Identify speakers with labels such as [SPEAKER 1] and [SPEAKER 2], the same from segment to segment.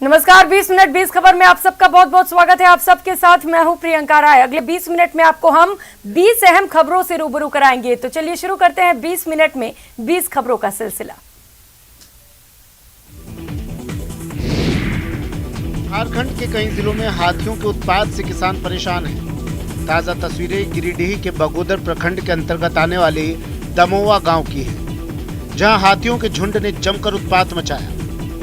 [SPEAKER 1] नमस्कार, 20 मिनट 20 खबर में आप सबका बहुत बहुत स्वागत है। आप सबके साथ मैं हूं प्रियंका राय। अगले 20 मिनट में आपको हम 20 अहम खबरों से रूबरू कराएंगे। तो चलिए शुरू करते हैं 20 मिनट में 20 खबरों का सिलसिला।
[SPEAKER 2] झारखंड के कई जिलों में हाथियों के उत्पात से किसान परेशान हैं। ताजा तस्वीरें गिरिडीह के बगोदर प्रखंड के अंतर्गत आने वाले दमोवा गांव की है, जहां हाथियों के झुंड ने जमकर उत्पात मचाया।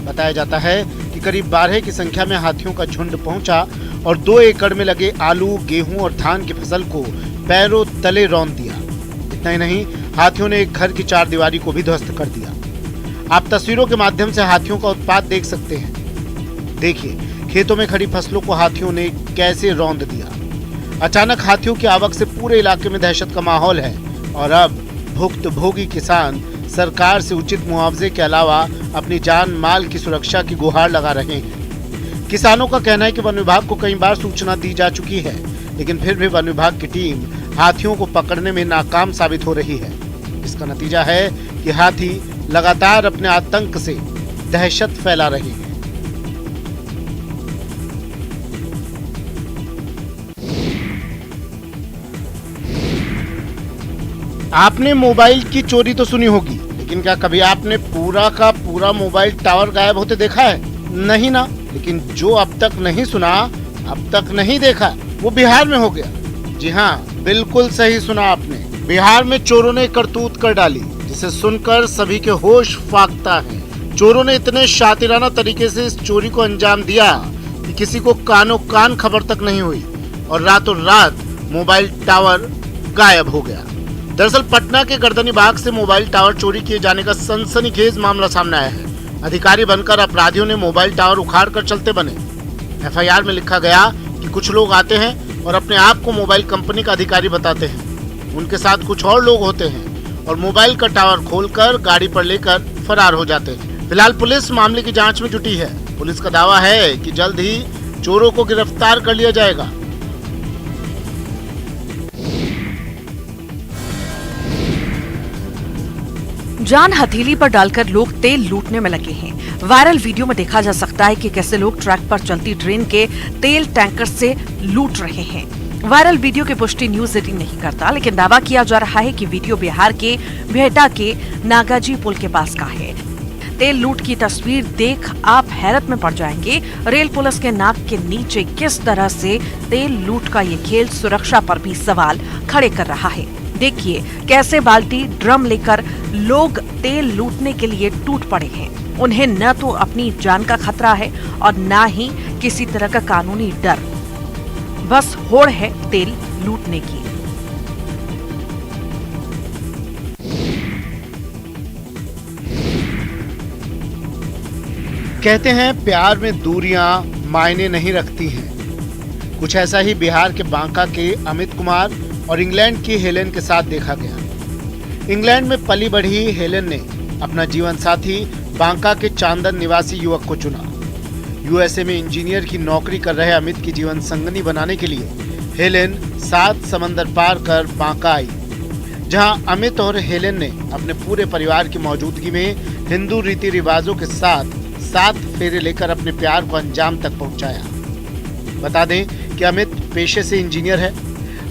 [SPEAKER 2] बताया जाता है कि करीब 12 की संख्या में हाथियों का झुंड पहुंचा और 2 एकड़ में लगे आलू, गेहूं और धान की फसल को पैरों तले रौंद दिया। इतना ही नहीं, हाथियों ने एक घर की चारदीवारी को भी ध्वस्त कर दिया। आप तस्वीरों के माध्यम से हाथियों का उत्पात देख सकते हैं। देखिए, खेतों में खड़ी फसलों को हाथियों ने कैसे रौंद दिया। अचानक हाथियों की आवक से पूरे इलाके में दहशत का माहौल है और अब भुक्तभोगी किसान सरकार से उचित मुआवजे के अलावा अपनी जान माल की सुरक्षा की गुहार लगा रहे हैं। किसानों का कहना है कि वन विभाग को कई बार सूचना दी जा चुकी है, लेकिन फिर भी वन विभाग की टीम हाथियों को पकड़ने में नाकाम साबित हो रही है। इसका नतीजा है कि हाथी लगातार अपने आतंक से दहशत फैला रहे हैं। आपने मोबाइल की चोरी तो सुनी होगी, लेकिन क्या कभी आपने पूरा का पूरा मोबाइल टावर गायब होते देखा है? नहीं ना। लेकिन जो अब तक नहीं सुना, अब तक नहीं देखा, वो बिहार में हो गया। जी हाँ, बिल्कुल सही सुना आपने। बिहार में चोरों ने करतूत कर डाली, जिसे सुनकर सभी के होश फाकता है। चोरों ने इतने शातिराना तरीके से इस चोरी को अंजाम दिया कि किसी को कानों कान खबर तक नहीं हुई और रातों रात मोबाइल टावर गायब हो गया। दरअसल पटना के गर्दनी बाग से मोबाइल टावर चोरी किए जाने का सनसनीखेज मामला सामने आया है। अधिकारी बनकर अपराधियों ने मोबाइल टावर उखाड़ कर चलते बने। एफआईआर में लिखा गया कि कुछ लोग आते हैं और अपने आप को मोबाइल कंपनी का अधिकारी बताते हैं। उनके साथ कुछ और लोग होते हैं और मोबाइल का टावर खोलकर गाड़ी पर लेकर फरार हो जाते हैं। फिलहाल पुलिस मामले की जाँच में जुटी है। पुलिस का दावा है कि जल्द ही चोरों को गिरफ्तार कर लिया जाएगा।
[SPEAKER 3] जान हथेली पर डालकर लोग तेल लूटने में लगे हैं। वायरल वीडियो में देखा जा सकता है कि कैसे लोग ट्रैक पर चलती ट्रेन के तेल टैंकर से लूट रहे हैं। वायरल वीडियो की पुष्टि न्यूज 18 नहीं करता, लेकिन दावा किया जा रहा है कि वीडियो बिहार के भेटा के नागाजी पुल के पास का है। तेल लूट की तस्वीर देख आप हैरत में पड़ जाएंगे। रेल पुलिस के नाक के नीचे किस तरह से तेल लूट का ये खेल सुरक्षा पर भी सवाल खड़े कर रहा है। देखिए कैसे बाल्टी ड्रम लेकर लोग तेल लूटने के लिए टूट पड़े हैं। उन्हें न तो अपनी जान का खतरा है और न ही किसी तरह का कानूनी डर, बस होड़ है तेल लूटने की।
[SPEAKER 2] कहते हैं प्यार में दूरियां मायने नहीं रखती हैं। कुछ ऐसा ही बिहार के बांका के अमित कुमार और इंग्लैंड की हेलेन के साथ देखा गया। इंग्लैंड में पली बढ़ी हेलेन ने अपना जीवन साथी बांका के चांदन निवासी युवक को चुना। यूएसए में इंजीनियर की नौकरी कर रहे अमित की जीवन संगनी बनाने के लिए हेलेन 7 समंदर पार कर बांका आई, जहां अमित और हेलेन ने अपने पूरे परिवार की मौजूदगी में हिंदू रीति रिवाजों के साथ 7 फेरे लेकर अपने प्यार को अंजाम तक पहुंचाया। बता दें कि अमित पेशे से इंजीनियर है।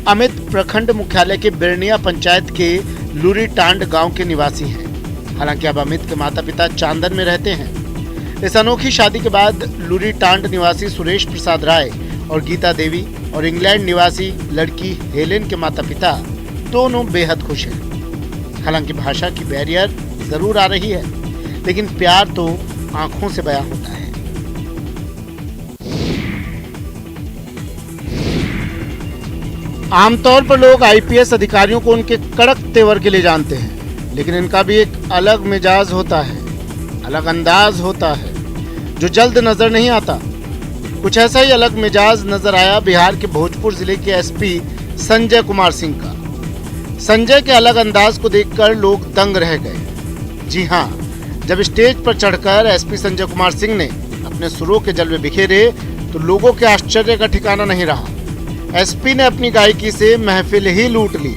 [SPEAKER 2] अमित प्रखंड मुख्यालय के बिरनिया पंचायत के लूरी टांड गांव के निवासी हैं। हालांकि अब अमित के माता पिता चांदन में रहते हैं। इस अनोखी शादी के बाद लूरी टांड निवासी सुरेश प्रसाद राय और गीता देवी और इंग्लैंड निवासी लड़की हेलेन के माता पिता दोनों बेहद खुश हैं। हालांकि भाषा की बैरियर जरूर आ रही है, लेकिन प्यार तो आंखों से बयां होता है। आमतौर पर लोग आईपीएस अधिकारियों को उनके कड़क तेवर के लिए जानते हैं, लेकिन इनका भी एक अलग मिजाज होता है, अलग अंदाज होता है, जो जल्द नजर नहीं आता। कुछ ऐसा ही अलग मिजाज नजर आया बिहार के भोजपुर जिले के एसपी संजय कुमार सिंह का। संजय के अलग अंदाज को देखकर लोग दंग रह गए। जी हाँ, जब स्टेज पर चढ़कर एसपी संजय कुमार सिंह ने अपने सुरों के जलवे बिखेरे तो लोगों के आश्चर्य का ठिकाना नहीं रहा। एसपी ने अपनी गायकी से महफिल ही लूट ली।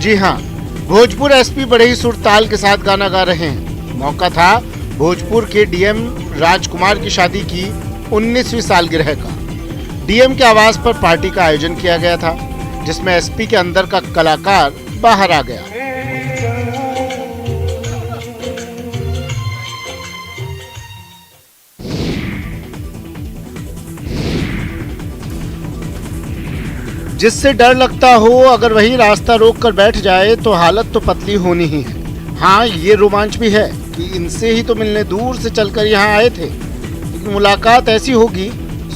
[SPEAKER 2] जी हाँ, भोजपुर एसपी बड़े ही सुरताल के साथ गाना गा रहे हैं। मौका था भोजपुर के डीएम राजकुमार की शादी की 19वीं सालगिरह का। डीएम के आवास पर पार्टी का आयोजन किया गया था, जिसमें एसपी के अंदर का कलाकार बाहर आ गया। जिससे डर लगता हो अगर वही रास्ता रोक कर बैठ जाए तो हालत तो पतली होनी ही है। हाँ, ये रोमांच भी है कि इनसे ही तो मिलने दूर से चलकर यहाँ आए थे, लेकिन मुलाकात ऐसी होगी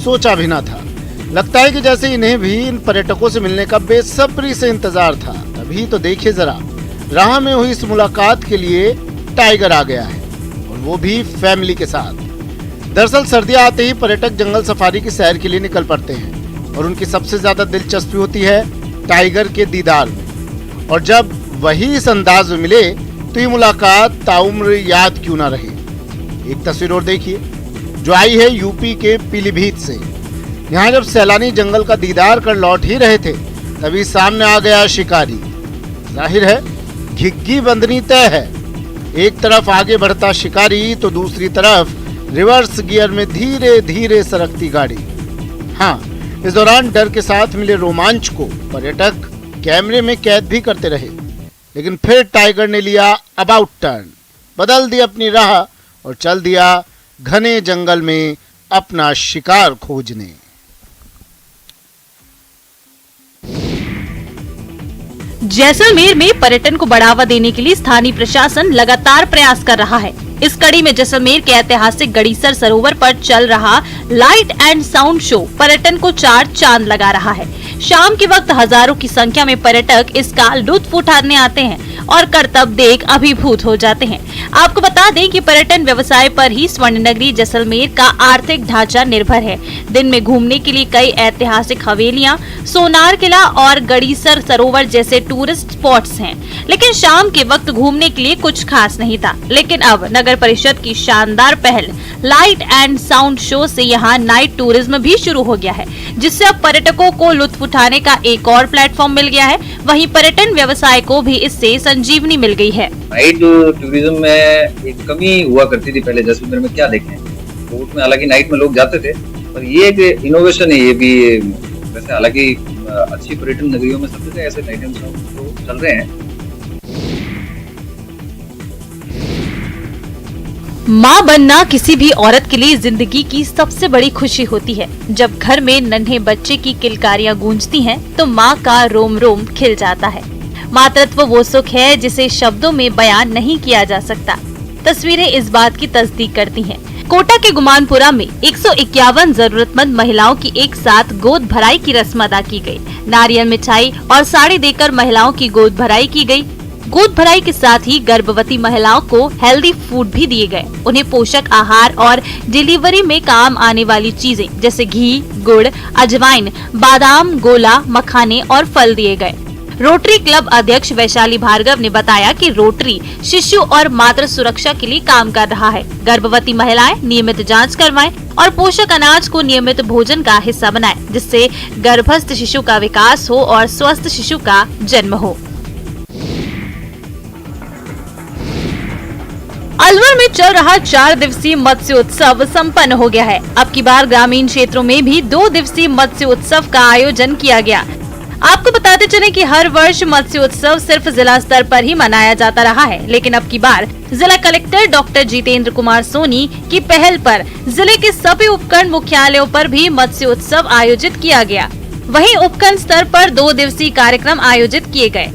[SPEAKER 2] सोचा भी ना था। लगता है कि जैसे इन्हें भी इन पर्यटकों से मिलने का बेसब्री से इंतजार था। तभी तो देखिए जरा, राह में हुई इस मुलाकात के लिए टाइगर आ गया है, और वो भी फैमिली के साथ। दरअसल सर्दियां आते ही पर्यटक जंगल सफारी की सैर के लिए निकल पड़ते हैं, और उनकी सबसे ज्यादा दिलचस्पी होती है टाइगर के दीदार में। और जब वही इस अंदाज में मिले तो ये मुलाकात ताउम्र याद क्यों ना रहे। एक तस्वीर और देखिए, जो आई है यूपी के पीलीभीत से। यहाँ जब सैलानी जंगल का दीदार कर लौट ही रहे थे, तभी सामने आ गया शिकारी। जाहिर है घिग्गी बंदनी तय है। एक तरफ आगे बढ़ता शिकारी तो दूसरी तरफ रिवर्स गियर में धीरे धीरे सरकती गाड़ी। हाँ, इस दौरान डर के साथ मिले रोमांच को पर्यटक कैमरे में कैद भी करते रहे, लेकिन फिर टाइगर ने लिया अबाउट टर्न, बदल दी अपनी राह और चल दिया घने जंगल में अपना शिकार खोजने।
[SPEAKER 4] जैसलमेर में पर्यटन को बढ़ावा देने के लिए स्थानीय प्रशासन लगातार प्रयास कर रहा है। इस कड़ी में जैसलमेर के ऐतिहासिक गड़ीसर सरोवर पर चल रहा लाइट एंड साउंड शो पर्यटन को 4 चांद लगा रहा है। शाम के वक्त हजारों की संख्या में पर्यटक इसका लुत्फ उठाने आते हैं और करतब देख अभिभूत हो जाते हैं। आपको बता दें कि पर्यटन व्यवसाय पर ही स्वर्ण नगरी जैसलमेर का आर्थिक ढांचा निर्भर है। दिन में घूमने के लिए कई ऐतिहासिक हवेलियां, सोनार किला और गड़ीसर सरोवर जैसे टूरिस्ट स्पॉट्स हैं, लेकिन शाम के वक्त घूमने के लिए कुछ खास नहीं था। लेकिन अब नगर परिषद की शानदार पहल लाइट एंड साउंड शो से यहाँ नाइट टूरिज्म भी शुरू हो गया है, जिससे अब पर्यटकों को लुत्फ उठाने का एक और प्लेटफॉर्म मिल गया है। वहीं पर्यटन व्यवसाय को भी इससे संजीवनी मिल गई है।
[SPEAKER 5] नाइट टूरिज्म में एक कमी हुआ करती थी पहले जैसलमेर में। क्या देखें, कोर्ट में हालांकि नाइट में लोग जाते थे, पर ये एक इनोवेशन है ये भी। वैसे हालांकि अच्छी पर्यटन नगरियों में सब जगह ऐसे नाइट एंड साउंड शो चल रहे हैं।
[SPEAKER 4] माँ बनना किसी भी औरत के लिए जिंदगी की सबसे बड़ी खुशी होती है। जब घर में नन्हे बच्चे की किलकारियाँ गूंजती हैं, तो माँ का रोम रोम खिल जाता है। मातृत्व वो सुख है जिसे शब्दों में बयान नहीं किया जा सकता। तस्वीरें इस बात की तस्दीक करती हैं। कोटा के गुमानपुरा में 151 जरूरतमंद महिलाओं की एक साथ गोद भराई की रस्म अदा की गई। नारियल मिठाई और साड़ी देकर महिलाओं की गोद भराई की गई। गोद भराई के साथ ही गर्भवती महिलाओं को हेल्दी फूड भी दिए गए। उन्हें पोषक आहार और डिलीवरी में काम आने वाली चीजें जैसे घी, गुड़, अजवाइन, बादाम, गोला, मखाने और फल दिए गए। रोटरी क्लब अध्यक्ष वैशाली भार्गव ने बताया कि रोटरी शिशु और मातृ सुरक्षा के लिए काम कर रहा है। गर्भवती महिलाएं नियमित जांच करवाएं और पोषक अनाज को नियमित भोजन का हिस्सा बनाएं, जिससे गर्भस्थ शिशु का विकास हो और स्वस्थ शिशु का जन्म हो। अलवर में चल रहा 4 दिवसीय मत्स्य उत्सव संपन्न हो गया है। अब की बार ग्रामीण क्षेत्रों में भी 2 दिवसीय मत्स्य उत्सव का आयोजन किया गया। आपको बताते चले कि हर वर्ष मत्स्य उत्सव सिर्फ जिला स्तर पर ही मनाया जाता रहा है, लेकिन अब की बार जिला कलेक्टर डॉक्टर जितेंद्र कुमार सोनी की पहल पर जिले के सभी उपखंड मुख्यालयों पर भी मत्स्य उत्सव आयोजित किया गया। वहीं उपखंड स्तर पर 2 दिवसीय कार्यक्रम आयोजित किए गए।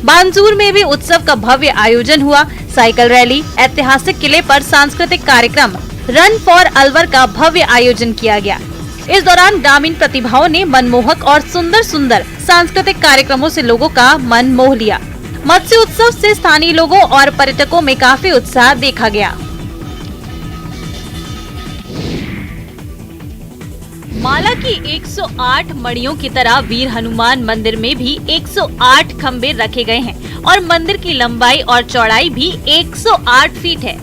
[SPEAKER 4] बानसूर में भी उत्सव का भव्य आयोजन हुआ। साइकिल रैली, ऐतिहासिक किले पर सांस्कृतिक कार्यक्रम, रन फॉर अलवर का भव्य आयोजन किया गया। इस दौरान ग्रामीण प्रतिभाओं ने मनमोहक और सुंदर सुंदर सांस्कृतिक कार्यक्रमों से लोगों का मन मोह लिया। मत्स्य उत्सव से स्थानीय लोगों और पर्यटकों में काफी उत्साह देखा गया। माला की 108 मड़ियों की तरह वीर हनुमान मंदिर में भी 108 खंबे रखे गए हैं और मंदिर की लंबाई और चौड़ाई भी 108 फीट है।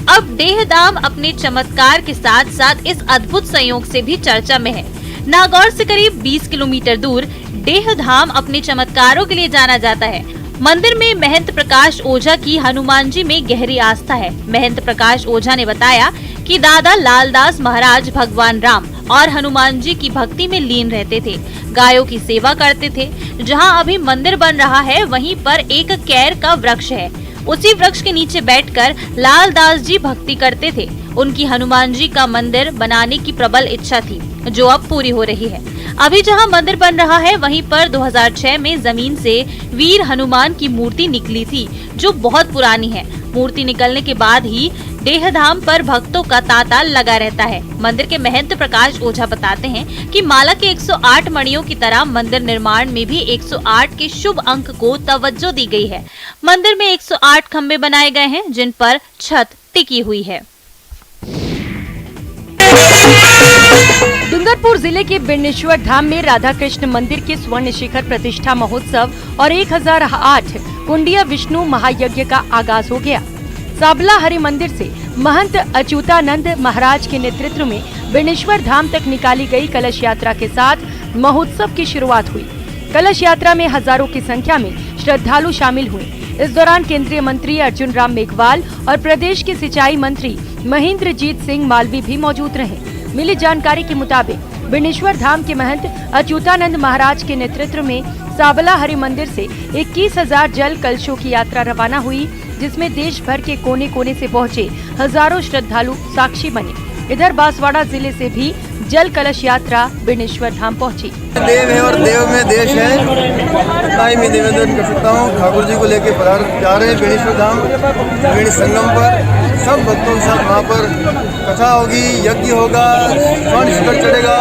[SPEAKER 4] अब देहधाम अपने चमत्कार के साथ साथ इस अद्भुत संयोग से भी चर्चा में है। नागौर से करीब 20 किलोमीटर दूर देहधाम अपने चमत्कारों के लिए जाना जाता है। मंदिर में महंत प्रकाश ओझा की हनुमान जी में गहरी आस्था है। महंत प्रकाश ओझा ने बताया कि दादा लालदास महाराज भगवान राम और हनुमान जी की भक्ति में लीन रहते थे, गायों की सेवा करते थे। जहां अभी मंदिर बन रहा है वहीं पर एक कैर का वृक्ष है, उसी वृक्ष के नीचे बैठकर लालदास जी भक्ति करते थे। उनकी हनुमान जी का मंदिर बनाने की प्रबल इच्छा थी, जो अब पूरी हो रही है। अभी जहां मंदिर बन रहा है वहीं पर 2006 में जमीन से वीर हनुमान की मूर्ति निकली थी, जो बहुत पुरानी है। मूर्ति निकलने के बाद ही देहधाम पर भक्तों का तांता लगा रहता है। मंदिर के महंत प्रकाश ओझा बताते हैं कि माला के 108 मणियों की तरह मंदिर निर्माण में भी 108 के शुभ अंक को तवज्जो दी गई है। मंदिर में 108 खंबे बनाए गए हैं, जिन पर छत टिकी हुई है।
[SPEAKER 1] डूंगरपुर जिले के बेणेश्वर धाम में राधा कृष्ण मंदिर के स्वर्ण शिखर प्रतिष्ठा महोत्सव और 1008 कुंडिया विष्णु महायज्ञ का आगाज हो गया। साबला हरि मंदिर से महंत अच्युतानंद महाराज के नेतृत्व में बेणेश्वर धाम तक निकाली गई कलश यात्रा के साथ महोत्सव की शुरुआत हुई। कलश यात्रा में हजारों की संख्या में श्रद्धालु शामिल हुए। इस दौरान केंद्रीय मंत्री अर्जुन राम मेघवाल और प्रदेश के सिंचाई मंत्री महेंद्रजीत सिंह मालवी भी मौजूद रहे। मिली जानकारी के मुताबिक बेणेश्वर धाम के महंत अच्युतानंद महाराज के नेतृत्व में साबला हरि मंदिर से 21,000 जल कलशों की यात्रा रवाना हुई, जिसमें देश भर के कोने कोने से पहुंचे हजारों श्रद्धालु साक्षी बने। इधर बांसवाड़ा जिले से भी जल कलश यात्रा बेणेश्वर धाम पहुंची।
[SPEAKER 6] देव है और देव में देश है, ताई मैं निवेदन कर सकता हूँ। ठाकुर जी को लेके पधार जा रहे हैं बेणेश्वर धाम त्रिवेणी संगम पर। सब भक्तों के साथ वहाँ पर कथा होगी, यज्ञ होगा, स्वर्ण शिखर चढ़ेगा।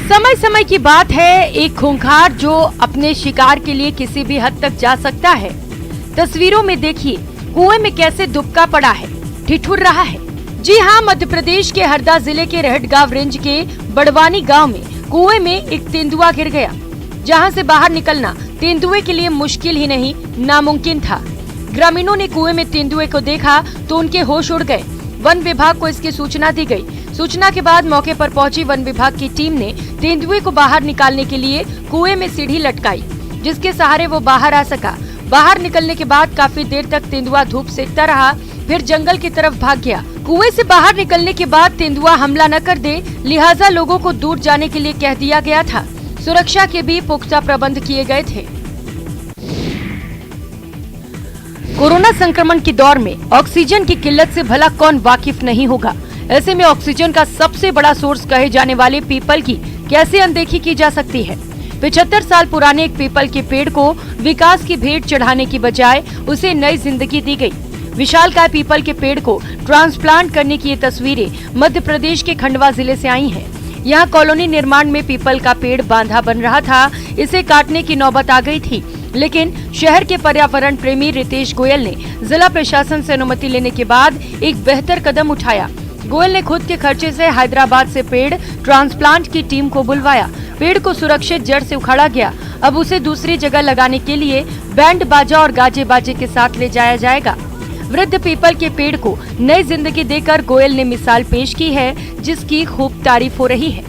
[SPEAKER 1] समय समय की बात है, एक खूंखार जो अपने शिकार के लिए किसी भी हद तक जा सकता है। तस्वीरों में देखिए कुएं में कैसे दुबका पड़ा है, ठिठुर रहा है। जी हाँ, मध्य प्रदेश के हरदा जिले के रहटगांव रेंज के बड़वानी गांव में कुएं में एक तेंदुआ गिर गया, जहां से बाहर निकलना तेंदुए के लिए मुश्किल ही नहीं नामुमकिन था। ग्रामीणों ने कुएं में तेंदुए को देखा तो उनके होश उड़ गए। वन विभाग को इसकी सूचना दी गई। सूचना के बाद मौके पर पहुंची वन विभाग की टीम ने तेंदुए को बाहर निकालने के लिए कुएं में सीढ़ी लटकाई, जिसके सहारे वो बाहर आ सका। बाहर निकलने के बाद काफी देर तक तेंदुआ धूप सेकता रहा, फिर जंगल की तरफ भाग गया। कुएं से बाहर निकलने के बाद तेंदुआ हमला न कर दे, लिहाजा लोगों को दूर जाने के लिए कह दिया गया था। सुरक्षा के भी पुख्ता प्रबंध किए गए थे। कोरोना संक्रमण के दौर में ऑक्सीजन की किल्लत से भला कौन वाकिफ नहीं होगा। ऐसे में ऑक्सीजन का सबसे बड़ा सोर्स कहे जाने वाले पीपल की कैसे अनदेखी की जा सकती है। 75 साल पुराने एक पीपल के पेड़ को विकास की भेंट चढ़ाने की बजाय उसे नई जिंदगी दी गई। विशालकाय पीपल के पेड़ को ट्रांसप्लांट करने की ये तस्वीरें मध्य प्रदेश के खंडवा जिले से आई हैं। यहाँ कॉलोनी निर्माण में पीपल का पेड़ बांधा बन रहा था, इसे काटने की नौबत आ गई थी, लेकिन शहर के पर्यावरण प्रेमी रितेश गोयल ने जिला प्रशासन से अनुमति लेने के बाद एक बेहतर कदम उठाया। गोयल ने खुद के खर्चे से हैदराबाद से पेड़ ट्रांसप्लांट की टीम को बुलवाया। पेड़ को सुरक्षित जड़ से उखाड़ा गया। अब उसे दूसरी जगह लगाने के लिए बैंड बाजा और गाजे बाजे के साथ ले जाया जाएगा। वृद्ध पीपल के पेड़ को नई जिंदगी देकर गोयल ने मिसाल पेश की है, जिसकी खूब तारीफ हो रही है।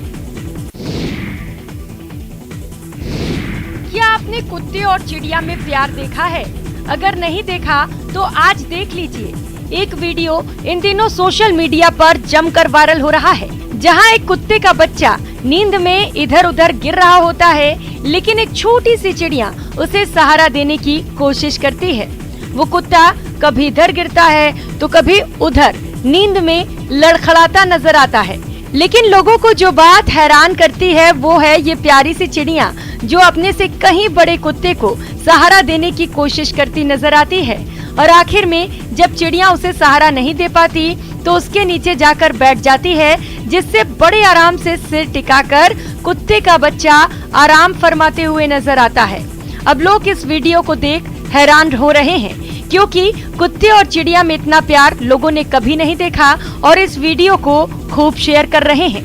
[SPEAKER 1] क्या आपने कुत्ते और चिड़िया में प्यार देखा है? अगर नहीं देखा तो आज देख लीजिए। एक वीडियो इन दिनों सोशल मीडिया पर जमकर वायरल हो रहा है, जहां एक कुत्ते का बच्चा नींद में इधर उधर गिर रहा होता है, लेकिन एक छोटी सी चिड़िया उसे सहारा देने की कोशिश करती है। वो कुत्ता कभी इधर गिरता है तो कभी उधर नींद में लड़खड़ाता नजर आता है, लेकिन लोगों को जो बात हैरान करती है वो है ये प्यारी सी चिड़िया जो अपने से कहीं बड़े कुत्ते को सहारा देने की कोशिश करती नजर आती है। और आखिर में जब चिड़िया उसे सहारा नहीं दे पाती तो उसके नीचे जाकर बैठ जाती है, जिससे बड़े आराम से सिर टिकाकर कुत्ते का बच्चा आराम फरमाते हुए नजर आता है। अब लोग इस वीडियो को देख हैरान हो रहे हैं, क्योंकि कुत्ते और चिड़िया में इतना प्यार लोगों ने कभी नहीं देखा और इस वीडियो को खूब शेयर कर रहे हैं।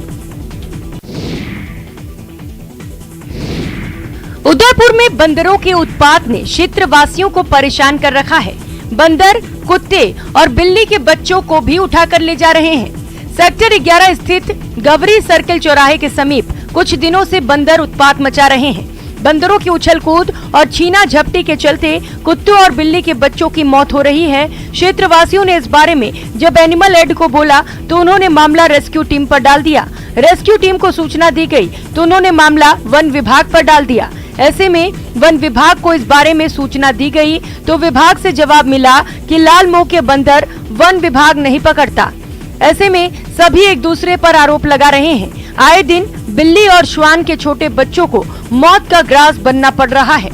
[SPEAKER 1] उदयपुर में बंदरों के उत्पात ने क्षेत्रवासियों को परेशान कर रखा है। बंदर, कुत्ते और बिल्ली के बच्चों को भी उठाकर ले जा रहे हैं। सेक्टर 11 स्थित गवरी सर्किल चौराहे के समीप कुछ दिनों से बंदर उत्पात मचा रहे हैं। बंदरों की उछल कूद और छीना झपटी के चलते कुत्तों और बिल्ली के बच्चों की मौत हो रही है। क्षेत्रवासियों ने इस बारे में जब एनिमल एड को बोला तो उन्होंने मामला रेस्क्यू टीम पर डाल दिया। रेस्क्यू टीम को सूचना दी गई तो उन्होंने मामला वन विभाग पर डाल दिया। ऐसे में वन विभाग को इस बारे में सूचना दी गई तो विभाग से जवाब मिला कि लाल मुंह के बंदर वन विभाग नहीं पकड़ता। ऐसे में सभी एक दूसरे पर आरोप लगा रहे हैं। आए दिन बिल्ली और श्वान के छोटे बच्चों को मौत का ग्रास बनना पड़ रहा है।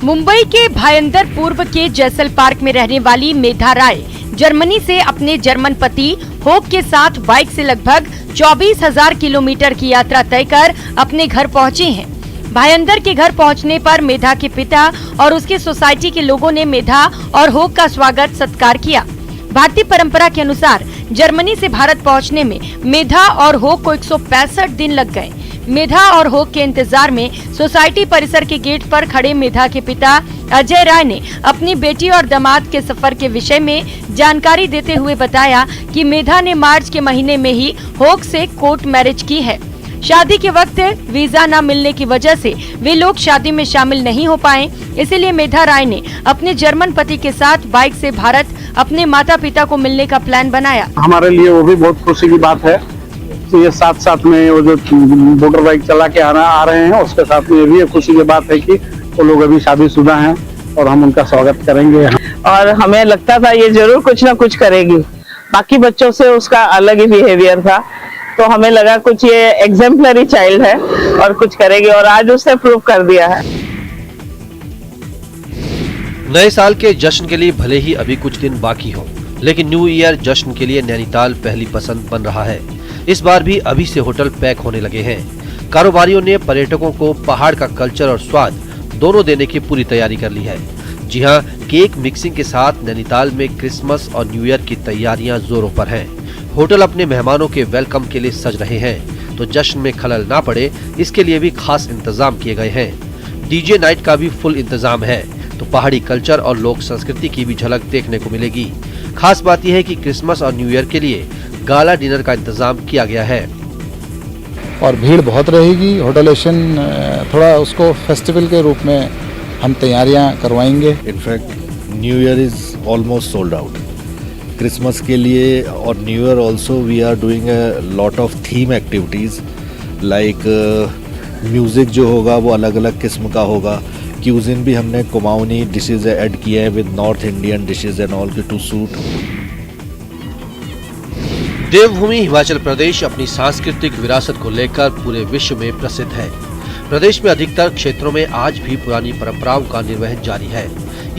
[SPEAKER 1] मुंबई के भायंदर पूर्व के जैसल पार्क में रहने वाली मेधा राय जर्मनी से अपने जर्मन पति होक के साथ बाइक से लगभग 24,000 किलोमीटर की यात्रा तय कर अपने घर पहुंची हैं। भायंदर के घर पहुंचने पर मेधा के पिता और उसकी सोसाइटी के लोगों ने मेधा और होक का स्वागत सत्कार किया। भारतीय परंपरा के अनुसार जर्मनी से भारत पहुंचने में मेधा और होक को 165 दिन लग गए। मेधा और होक के इंतजार में सोसाइटी परिसर के गेट पर खड़े मेधा के पिता अजय राय ने अपनी बेटी और दामाद के सफर के विषय में जानकारी देते हुए बताया कि मेधा ने मार्च के महीने में ही होक से कोर्ट मैरिज की है। शादी के वक्त वीजा न मिलने की वजह से वे लोग शादी में शामिल नहीं हो पाए, इसीलिए मेधा राय ने अपने जर्मन पति के साथ बाइक से भारत अपने माता पिता को मिलने का प्लान बनाया।
[SPEAKER 7] हमारे लिए वो भी बहुत खुशी की बात है। तो ये साथ साथ में वो जो मोटर बाइक चला के आ रहे हैं, उसके साथ में ये भी खुशी की बात है कि वो लोग अभी शादीशुदा हैं और हम उनका स्वागत करेंगे।
[SPEAKER 8] और हमें लगता था ये जरूर कुछ ना कुछ करेगी, बाकी बच्चों से उसका अलग ही बिहेवियर था, तो हमें लगा कुछ ये एग्जेम्पलरी चाइल्ड है और कुछ करेगी, और आज उसने प्रूव कर दिया है।
[SPEAKER 9] नए साल के जश्न के लिए भले ही अभी कुछ दिन बाकी हो, लेकिन न्यू ईयर जश्न के लिए नैनीताल पहली पसंद बन रहा है। इस बार भी अभी से होटल पैक होने लगे हैं। कारोबारियों ने पर्यटकों को पहाड़ का कल्चर और स्वाद दोनों देने की पूरी तैयारी कर ली है। जी हां, केक मिक्सिंग के साथ नैनीताल में क्रिसमस और न्यू ईयर की तैयारियां जोरों पर हैं। होटल अपने मेहमानों के वेलकम के लिए सज रहे हैं, तो जश्न में खलल ना पड़े इसके लिए भी खास इंतजाम किए गए हैं। डीजे नाइट का भी फुल इंतजाम है, तो पहाड़ी कल्चर और लोक संस्कृति की भी झलक देखने को मिलेगी। खास बात यह है कि क्रिसमस और न्यू ईयर के लिए गाला डिनर का इंतजाम किया गया है।
[SPEAKER 10] और भीड़ बहुत रहेगी। होटलेशन थोड़ा उसको फेस्टिवल के रूप में हम तैयारियां करवाएंगे।
[SPEAKER 11] In fact new year is almost sold out. Christmas के लिए और new year also we are doing a lot of theme activities like music जो होगा वो अलग अलग किस्म का होगा। क्यूजिन भी हमने कुमाऊनी डिशेज ऐड किए हैं with north Indian dishes and all to suit.
[SPEAKER 9] Devbhoomi Himachal Pradesh अपनी सांस्कृतिक विरासत को लेकर पूरे विश्व में प्रसिद्ध है। प्रदेश में अधिकतर क्षेत्रों में आज भी पुरानी परंपराओं का निर्वहन जारी है।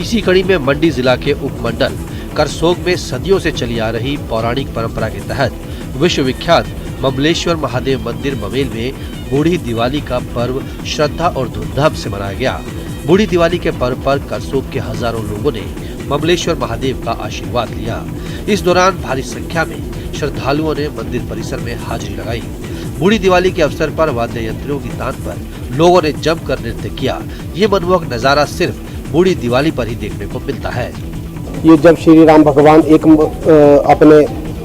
[SPEAKER 9] इसी कड़ी में मंडी जिला के उपमंडल करसोग में सदियों से चली आ रही पौराणिक परंपरा के तहत विश्व विख्यात ममलेश्वर महादेव मंदिर ममेल में बूढ़ी दिवाली का पर्व श्रद्धा और धूमधाम से मनाया गया। बूढ़ी दिवाली के पर्व पर करसोग के हजारों लोगों ने ममलेश्वर महादेव का आशीर्वाद लिया। इस दौरान भारी संख्या में श्रद्धालुओं ने मंदिर परिसर में हाजिरी लगाई। बूढ़ी दिवाली के अवसर पर वाद्य यंत्रों की तान पर लोगों ने जमकर नृत्य किया। ये मनमोहक नजारा सिर्फ बूढ़ी दिवाली पर ही देखने को मिलता है।
[SPEAKER 12] ये जब श्री राम भगवान अपने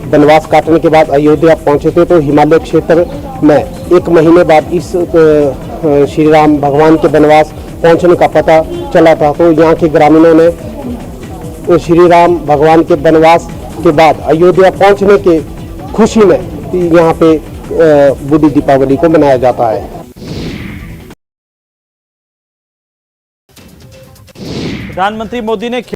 [SPEAKER 12] वनवास काटने के बाद अयोध्या पहुंचे थे, तो हिमालय क्षेत्र में 1 महीने बाद इस श्री राम भगवान के वनवास पहुंचने का पता चला था। तो यहाँ के ग्रामीणों ने श्री राम भगवान के वनवास के बाद अयोध्या पहुंचने के खुशी में यहाँ पे बूढ़ी दीपावली को मनाया जाता है।
[SPEAKER 13] प्रधानमंत्री मोदी ने